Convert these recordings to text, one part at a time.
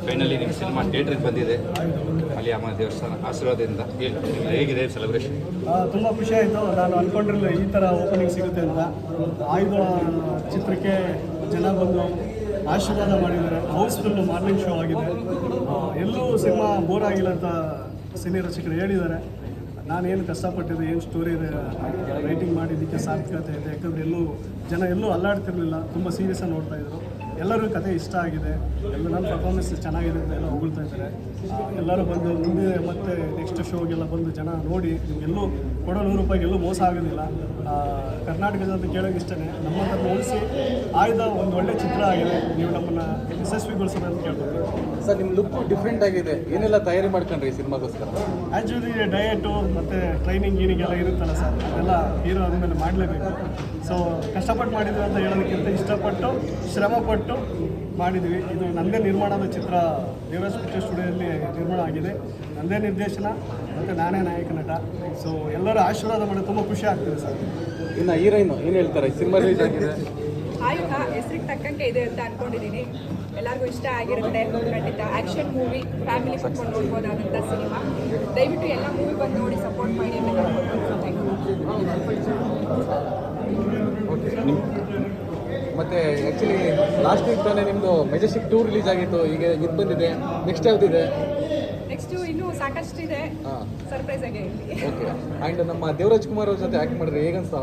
Finally ನಿಮ್ಮ cinema ಥಿಯೇಟ್ರಿಗೆ ಬಂದಿದೆ. ಅಲ್ಲಿ ಅಮ್ಮ ದೇವಸ್ಥಾನ ಆಶೀರ್ವಾದದಿಂದ ಹೇಗಿದೆ ಸೆಲೆಬ್ರೇಷನ್? ತುಂಬ ಖುಷಿ ಆಯಿತು. ನಾನು ಅಂದ್ಕೊಂಡಿರಲಿಲ್ಲ ಈ ಥರ ಓಪನಿಂಗ್ ಸಿಗುತ್ತೆ ಅಂತ. ಆಯುಧ ಚಿತ್ರಕ್ಕೆ ಜನ ಬಂದು ಆಶೀರ್ವಾದ ಮಾಡಿದ್ದಾರೆ. ಹೌಸ್ಫುಲ್ಲು ಮಾರ್ನಿಂಗ್ ಶೋ ಆಗಿದೆ. ಎಲ್ಲೂ ಸಿನಿಮಾ ಬೋರ್ ಆಗಿಲ್ಲ ಅಂತ ಸಿನಿ ರಸಿಕರು ಹೇಳಿದ್ದಾರೆ. ನಾನೇನು ಕಷ್ಟಪಟ್ಟಿದ್ದೆ, ಏನು ಸ್ಟೋರಿ ರೈಟಿಂಗ್ ಮಾಡಿದ್ದಕ್ಕೆ ಸಾರ್ಥಕತೆ ಇದೆ. ಯಾಕಂದರೆ ಜನ ಎಲ್ಲೂ ಅಲ್ಲಾಡ್ತಿರಲಿಲ್ಲ, ತುಂಬ ಸೀರಿಯಸ್ಸಾಗಿ ನೋಡ್ತಾಯಿದ್ರು. ಎಲ್ಲರಿಗೂ ಕತೆ ಇಷ್ಟ ಆಗಿದೆ. ನನ್ನ ಪರ್ಫಾರ್ಮೆನ್ಸ್ ಚೆನ್ನಾಗಿದೆ ಅಂತ ಎಲ್ಲ ಹೊಗಳ್ತಾ ಇದ್ದಾರೆ. ಎಲ್ಲರೂ ಬಂದು ಮುಂದೆ ಮತ್ತೆ ನೆಕ್ಸ್ಟ್ ಶೋಗೆಲ್ಲ ಬಂದು ಜನ ನೋಡಿ ಎಲ್ಲೂ ಕೊಡೋ ₹100 ಎಲ್ಲೂ ಮೋಸ ಆಗೋದಿಲ್ಲ. ಕರ್ನಾಟಕದಂತ ಕೇಳೋಕೆ ಇಷ್ಟೇ. ನಮ್ಮನ್ನು ಉಳಿಸಿ ಆಯ್ದ ಒಂದು ಒಳ್ಳೆ ಚಿತ್ರ ಆಗಿದೆ. ನೀವು ನಮ್ಮನ್ನು ಯಶಸ್ವಿಗೊಳಿಸೋಣ ಅಂತ ಕೇಳ್ಬೋದು. ಸರ್, ನಿಮ್ಮ ಲುಕ್ ಡಿಫ್ರೆಂಟ್ ಆಗಿದೆ. ಏನೆಲ್ಲ ತಯಾರಿ ಮಾಡ್ಕೊಂಡ್ರಿ ಸಿನಿಮಾಗೋಸ್ಕರ? ಆ್ಯಕ್ಚುಲಿ ಡಯಟು ಮತ್ತು ಟ್ರೈನಿಂಗ್ ಗೀನಿಗೆಲ್ಲ ಇರುತ್ತಲ್ಲ ಸರ್, ಅದೆಲ್ಲ ಹೀರೋ ಅಂದಮೇಲೆ ಮಾಡಲೇಬೇಕು. ಸೊ ಕಷ್ಟಪಟ್ಟು ಮಾಡಿದ್ವಿ ಅಂತ ಹೇಳೋದಕ್ಕಿಂತ ಇಷ್ಟಪಟ್ಟು ಶ್ರಮಪಟ್ಟು ಮಾಡಿದ್ವಿ. ಇದು ನನ್ನದೇ ನಿರ್ಮಾಣದ ಚಿತ್ರ. ದೇವರಾಜ್ ಪಿಕ್ಚರ್ ಸ್ಟುಡಿಯೋದಲ್ಲಿ ನಿರ್ಮಾಣ ಆಗಿದೆ. ನನ್ನದೇ ನಿರ್ದೇಶನ ಮತ್ತು ನಾನೇ ನಾಯಕ ನಟ. ಸೊ ಎಲ್ಲರೂ ಆಶೀರ್ವಾದ ಮಾಡಿ ತುಂಬ ಖುಷಿ ಆಗ್ತಿದೆ ಸರ್. ಇನ್ನು ಹೀರೋಯಿನ್ ಏನು ಹೇಳ್ತಾರೆ? ಸಿನಿಮಾ ರಿಲೀಸ್ ಆಗಿದೆ. ಆಯುಧ ಹೆಸರಿಗೆ ತಕ್ಕಂಗೆ ಇದೆ ಅಂತ ಅಂದ್ಕೊಂಡಿದ್ದೀನಿ. ಎಲ್ಲರಿಗೂ ಇಷ್ಟ ಆಗಿರುತ್ತೆ ಖಂಡಿತ. ಆ್ಯಕ್ಷನ್ ಮೂವಿ, ಫ್ಯಾಮಿಲಿ ಕುತ್ಕೊಂಡು ನೋಡ್ಬೋದಾದಂಥ ಸಿನಿಮಾ. ದಯವಿಟ್ಟು ಎಲ್ಲ ಮೂವಿ ಬಂದು ನೋಡಿ ಸಪೋರ್ಟ್ ಮಾಡಿ ಅಂತ ಓಕೆ. ಮತ್ತು ಆ್ಯಕ್ಚುಲಿ ಲಾಸ್ಟ್ ವೀಕ್ ತಾನೇ ನಿಮ್ಮದು ಮೆಜೆಸ್ಟಿಕ್ 2 ರಿಲೀಸ್ ಆಗಿತ್ತು. ಈಗ ಇದು ಬಂದಿದೆ. ನೆಕ್ಸ್ಟ್ ಯಾವುದಿದೆ? ನೆಕ್ಸ್ಟು ಇನ್ನೂ ಸಾಕಷ್ಟಿದೆ. ಸರ್ಪ್ರೈಸ್ ಆಗಿ ಓಕೆ. ಆ್ಯಂಡ್ ನಮ್ಮ ದೇವರಾಜ್ ಕುಮಾರ್ ಅವ್ರ ಜೊತೆ ಆ್ಯಕ್ಟ್ ಮಾಡಿದ್ರೆ ಹೇಗನ್ಸ್ತಾ?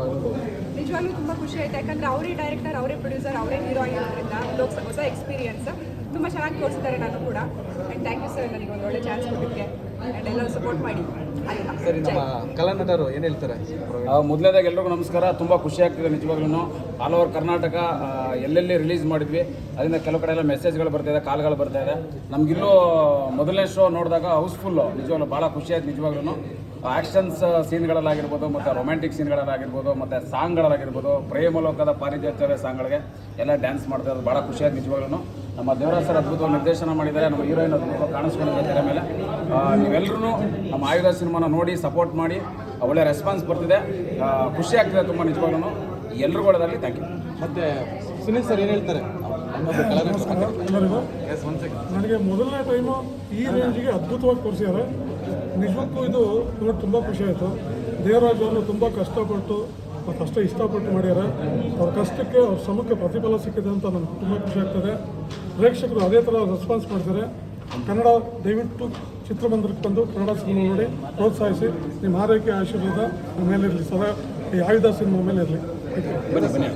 ನಿಜವಾಗ್ಲೂ ತುಂಬ ಖುಷಿ ಆಯಿತು. ಯಾಕಂದರೆ ಅವರೇ ಡೈರೆಕ್ಟರ್, ಅವರೇ ಪ್ರೊಡ್ಯೂಸರ್, ಅವರೇ ಹೀರೋ ಆಗಿರೋದ್ರಿಂದ ಇದೊಂದು ಹೊಸ ಎಕ್ಸ್ಪೀರಿಯನ್ಸ್. ತುಂಬ ಚೆನ್ನಾಗಿ ತೋರಿಸಿದ್ದಾರೆ ನಾನು ಕೂಡ. ಆ್ಯಂಡ್ ಥ್ಯಾಂಕ್ ಯು ಸರ್, ನನಗೆ ಒಂದು ಒಳ್ಳೆ ಚಾನ್ಸ್ ಕೊಟ್ಟಿದ್ದಕ್ಕೆ. ಆ್ಯಂಡ್ ಎಲ್ಲರೂ ಸಪೋರ್ಟ್ ಮಾಡಿ. ಸರಿ, ನಮ್ಮ ಕಲಾನಟರು ಏನು ಹೇಳ್ತಾರೆ? ಮೊದಲನೇದಾಗಿ ಎಲ್ರಿಗೂ ನಮಸ್ಕಾರ. ತುಂಬ ಖುಷಿ ಆಗ್ತಿದೆ ನಿಜವಾಗ್ಲೂ. ಆಲ್ ಓವರ್ ಕರ್ನಾಟಕ ಎಲ್ಲೆಲ್ಲಿ ರಿಲೀಸ್ ಮಾಡಿದ್ವಿ, ಅದರಿಂದ ಕೆಲವು ಕಡೆ ಎಲ್ಲ ಮೆಸೇಜ್ಗಳು ಬರ್ತಾಯಿದೆ, ಕಾಲ್ಗಳು ಬರ್ತಾಯಿದೆ. ನಮಗಿಲ್ಲೂ ಮೊದಲನೇ ಶೋ ನೋಡಿದಾಗ ಹೌಸ್ಫುಲ್ಲು ನಿಜವಾಗ್ಲೂ ಭಾಳ ಖುಷಿ ಆಯ್ತು ನಿಜವಾಗ್ಲೂ. ಆ್ಯಕ್ಷನ್ಸ್ ಸೀನ್ಗಳಲ್ಲಾಗಿರ್ಬೋದು, ಮತ್ತು ರೊಮ್ಯಾಂಟಿಕ್ ಸೀನ್ಗಳಲ್ಲಾಗಿರ್ಬೋದು, ಮತ್ತು ಸಾಂಗ್ಗಳಾಗಿರ್ಬೋದು, ಪ್ರೇಮಲೋಕದ ಪಾರಿಜಾತ್ಯವೇ ಸಾಂಗ್ಗಳಿಗೆ ಎಲ್ಲ ಡ್ಯಾನ್ಸ್ ಮಾಡ್ತಾ ಇರೋದು ಭಾಳ ಖುಷಿಯಾಗಿ ನಿಜವಾಗ್ಲೂ. ನಮ್ಮ ದೇವರಾಜ್ ಸರ್ ಅದ್ಭುತವಾಗಿ ನಿರ್ದೇಶನ ಮಾಡಿದ್ದಾರೆ. ನಮ್ಮ ಹೀರೋಯಿನ್ ಅದ್ಭುತವಾಗಿ ಕಾಣಿಸ್ಕೊಂಡಿದ್ದಾರೆ ತೆರೆ ಮೇಲೆ. ನೀವೆಲ್ಲರೂ ನಮ್ಮ ಆಯುಧ ಸಿನಿಮಾನ ನೋಡಿ ಸಪೋರ್ಟ್ ಮಾಡಿ. ಒಳ್ಳೆ ರೆಸ್ಪಾನ್ಸ್ ಬರ್ತಿದೆ, ಖುಷಿ ಆಗ್ತಿದೆ ತುಂಬ ನಿಜವಾಗ್ಲೂ. ಎಲ್ರಿಗೂ ಒಳ್ಳೆದಾಗಲಿ. Thank you. ಮತ್ತು ಸುನೀಲ್ ಸರ್ ಏನು ಹೇಳ್ತಾರೆ? ನನಗೆ ಮೊದಲನೇ ಟೈಮು ಈ ರೇಂಜಿಗೆ ಅದ್ಭುತವಾಗಿ ತೋರಿಸಿದ್ದಾರೆ. ನಿಜಕ್ಕೂ ಇದು ತುಂಬ ಖುಷಿ ಆಯಿತು. ದೇವರಾಜ್ ಅವರು ತುಂಬ ಕಷ್ಟಪಟ್ಟು ಮತ್ತು ಅಷ್ಟೇ ಇಷ್ಟಪಟ್ಟು ಮಾಡ್ಯಾರ. ಅವ್ರ ಕಷ್ಟಕ್ಕೆ, ಅವ್ರ ಶ್ರಮಕ್ಕೆ ಪ್ರತಿಫಲ ಸಿಕ್ಕಿದೆ ಅಂತ ನನಗೆ ತುಂಬ ಖುಷಿ ಆಗ್ತದೆ. ಪ್ರೇಕ್ಷಕರು ಅದೇ ಥರ ರೆಸ್ಪಾನ್ಸ್ ಮಾಡ್ತಾರೆ. ಕನ್ನಡ ದಯವಿಟ್ಟು ಚಿತ್ರಮಂದಿರಕ್ಕೆ ಬಂದು ಕನ್ನಡ ಸಿನಿಮಾ ನೋಡಿ ಪ್ರೋತ್ಸಾಹಿಸಿ. ನಿಮ್ಮ ಆರೈಕೆ ಆಶೀರ್ವಾದ ನಮ್ಮ ಮೇಲಿರಲಿ, ಸದಾ ಈ ಆಯುಧ ಸಿನಿಮಾ ಮೇಲೆ ಇರಲಿ. ಬನ್ನಿ.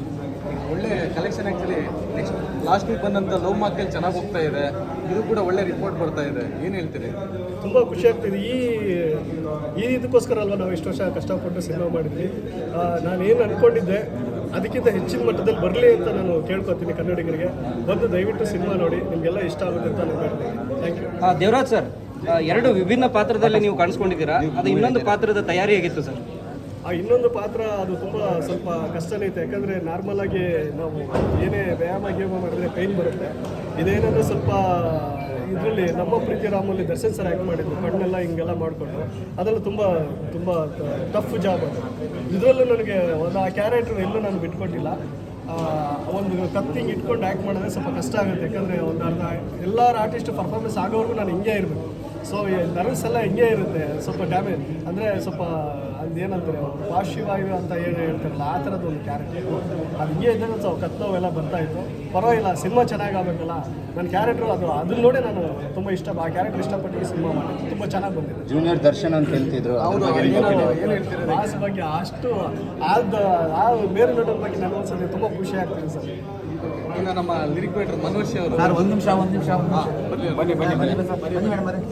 ಒಳ್ಳೆ collection. Actually next last week ಬಂದಂಥ ಲವ್ ಮಾರ್ಕೆಲ್ ಚೆನ್ನಾಗಿ ಹೋಗ್ತಾ ಇದೆ. ಇದು ಕೂಡ ಒಳ್ಳೆ ರಿಪೋರ್ಟ್ ಬರ್ತಾ ಇದೆ. ಏನು ಹೇಳ್ತೀರಿ? ತುಂಬ ಖುಷಿ ಆಗ್ತಿದೆ. ಇದಕ್ಕೋಸ್ಕರ ಅಲ್ವಾ ನಾವು ಇಷ್ಟು ವರ್ಷ ಕಷ್ಟಪಟ್ಟು ಸಿನಿಮಾ ಮಾಡಿದ್ವಿ. ನಾನೇನು ಅಂದ್ಕೊಂಡಿದ್ದೆ ಅದಕ್ಕಿಂತ ಹೆಚ್ಚಿನ ಮಟ್ಟದಲ್ಲಿ ಬರಲಿ ಅಂತ ನಾನು ಕೇಳ್ಕೊತೀನಿ. ಕನ್ನಡಿಗರಿಗೆ ಬಂದು ದಯವಿಟ್ಟು ಸಿನಿಮಾ ನೋಡಿ, ನಿಮಗೆಲ್ಲ ಇಷ್ಟ ಆಗುತ್ತೆ ಅಂತ ನಾನು ಹೇಳ್ತೀನಿ. Thank you. ದೇವರಾಜ್ ಸರ್, 2 ವಿಭಿನ್ನ ಪಾತ್ರದಲ್ಲಿ ನೀವು ಕಾಣಿಸ್ಕೊಂಡಿದ್ದೀರಾ. ಅದು ಇನ್ನೊಂದು ಪಾತ್ರದ ತಯಾರಿ ಹೇಗಿತ್ತು ಸರ್? ಇನ್ನೊಂದು ಪಾತ್ರ ಅದು ತುಂಬ ಸ್ವಲ್ಪ ಕಷ್ಟನೇ ಇತ್ತು. ಯಾಕಂದರೆ ನಾರ್ಮಲಾಗಿ ನಾವು ಏನೇ ವ್ಯಾಯಾಮ ಮಾಡಿದ್ರೆ ಪೈನ್ ಬರುತ್ತೆ. ಇದೇನಂದರೆ ಸ್ವಲ್ಪ ಇದರಲ್ಲಿ ನಮ್ಮ ಪ್ರೀತಿ ರಾಮಲ್ಲಿ ದರ್ಶನ್ ಸರ್ ಆ್ಯಕ್ಟ್ ಮಾಡಿದ್ರು. ಕಣ್ಣೆಲ್ಲ ಹಿಂಗೆಲ್ಲ ಮಾಡಿಕೊಂಡು ಅದೆಲ್ಲ ತುಂಬ ತುಂಬ ಟಫ್ ಜಾಬ್ ಅದು. ಇದರಲ್ಲೂ ನನಗೆ ಒಂದು ಆ ಕ್ಯಾರೆಕ್ಟರ್ ಎಲ್ಲೂ ನಾನು ಬಿಟ್ಕೊಟ್ಟಿಲ್ಲ. ಒಂದು ಕತ್ತಿಂಗ್ ಇಟ್ಕೊಂಡು ಆ್ಯಕ್ಟ್ ಮಾಡಿದ್ರೆ ಸ್ವಲ್ಪ ಕಷ್ಟ ಆಗುತ್ತೆ. ಯಾಕಂದರೆ ಒಂದು ಅರ್ಧ ಎಲ್ಲರ ಆರ್ಟಿಸ್ಟ್ ಪರ್ಫಾರ್ಮೆನ್ಸ್ ಆಗೋವರೆಗೂ ನಾನು ಹಿಂಗೆ ಇರಬೇಕು. ಸೊ ನರ್ವ್ಸ್ ಎಲ್ಲ ಹಿಂಗೆ ಇರುತ್ತೆ. ಸ್ವಲ್ಪ ಡ್ಯಾಮೇಜ್ ಅಂದರೆ ಸ್ವಲ್ಪ ಅದೇನಂತಾರೆ ಪಾರ್ಶ್ವವಾಯು ಅಂತ ಏನು ಹೇಳ್ತಾರಲ್ಲ, ಆ ಥರದ್ದು ಒಂದು ಕ್ಯಾರೆಕ್ಟರ್. ಅದು ಹಿಂಗೆ ಇದ್ದಾಗ ಸ್ವಲ್ಪ ಕತ್ತವೆಲ್ಲ ಬರ್ತಾಯಿತ್ತು. ಪರವಾಗಿಲ್ಲ, ಸಿನಿಮಾ ಚೆನ್ನಾಗಿ ಆಗಬೇಕಲ್ಲ. ನನ್ನ ಕ್ಯಾರೆಕ್ಟ್ರು ಅದನ್ನ ನೋಡಿ ನಾನು ತುಂಬ ಆ ಕ್ಯಾರೆಕ್ಟರ್ ಇಷ್ಟಪಟ್ಟು ಸಿನಿಮಾ ಮಾಡಿದ್ದು. ತುಂಬ ಚೆನ್ನಾಗಿ ಬಂದಿದೆ. ಜೂನಿಯರ್ ದರ್ಶನ್ ಅಂತ ಹೇಳ್ತಿದ್ರು. ಹೌದು, ಏನು ಹೇಳ್ತೀರಿ ಬಾಸ್ ಬಗ್ಗೆ ಅಷ್ಟು ಆ ಬೇರೆ ನೋಡೋದ್ರ ಬಗ್ಗೆ ನನಗೆ ಒಂದ್ಸಲ ತುಂಬ ಖುಷಿ ಆಗ್ತಿದೆ ಸರ್. ಇನ್ನು ನಮ್ಮ ಲಿರಿಕ್ ರೈಟರ್ ಮನೋಜ್ ಅವರು. ಸರ್, ಒಂದು ನಿಮಿಷ ಬನ್ನಿ. ಬನ್ನಿ.